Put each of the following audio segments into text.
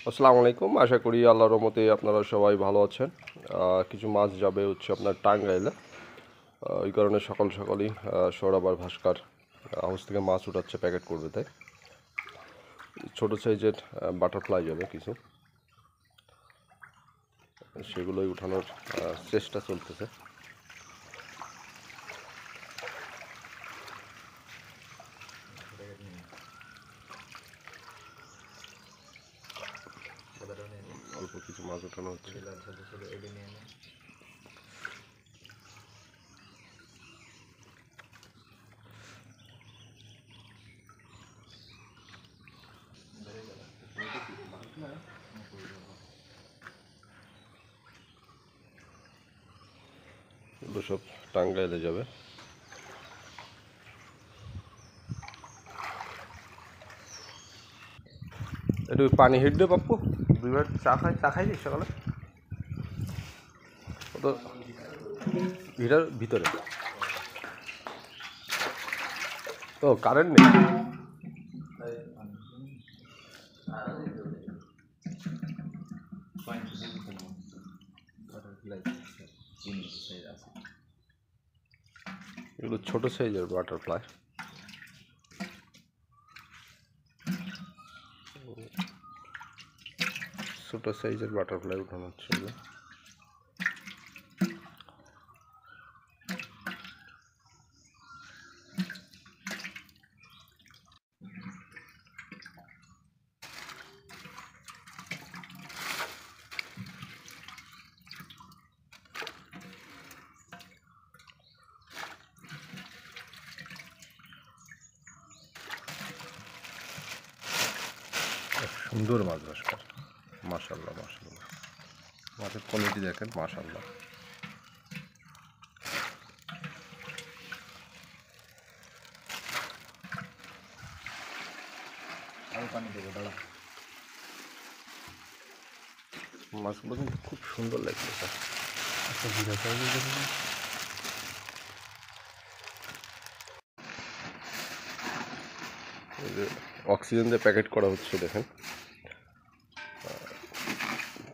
আসসালামু আলাইকুম। আশা করি আল্লাহর রহমতে আপনারা সবাই ভালো আছেন। কিছু মাছ যাবে হচ্ছে আপনার টাঙ্গাইলে। ওই কারণে সকাল সকালই সৌরভ আর ভাস্কর হাউস থেকে মাছ উঠাচ্ছে, প্যাকেট করবে। তাই ছোটো সাইজের বাটারফ্লাই যাবে কিছু, সেগুলোই উঠানোর চেষ্টা চলতেছে। অল্প কিছু মাছ উঠানো হচ্ছে। এগুলো সব টাঙ্গাইলে যাবে। একটু পানি হিট দে পাপ্পু, দুইবার চা খাইছিস সকালে? তো হিটার ভিতরে তো কারেন্ট নেই। এগুলো ছোটো সাইজের বাটারফ্লাই। ছোটো সাইজের বাটারফ্লাই উঠানো হচ্ছে এগুলো। সুন্দর মাছ ভাস্কর, মাশাআল্লাহ মাশাআল্লাহ। মাছের কোয়ালিটি দেখেন, মাশাআল্লাহ। মাছগুলো কিন্তু খুব সুন্দর লাগছে। অক্সিজেন দিয়ে প্যাকেট করা হচ্ছে দেখেন।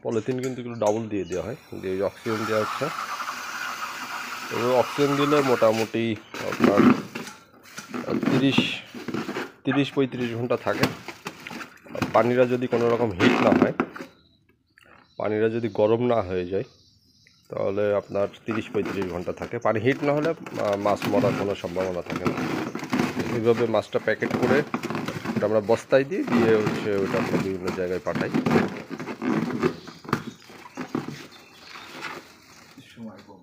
পলিথিন কিন্তু এগুলো ডাবল দিয়ে দেওয়া হয়, দিয়ে অক্সিজেন দেওয়া হচ্ছে। এবার অক্সিজেন দিলে মোটামুটি আপনার 30-35 ঘন্টা থাকে। পানিটা যদি কোনো রকম হিট না হয়, পানিটা যদি গরম না হয়ে যায়, তাহলে আপনার 30-35 ঘন্টা থাকে। পানি হিট না হলে মাছ মরার কোনো সম্ভাবনা থাকে না। এইভাবে মাছটা প্যাকেট করে ওটা আমরা বস্তায় দিয়ে হচ্ছে ওটা আমরা বিভিন্ন জায়গায় পাঠাই। সময় কম।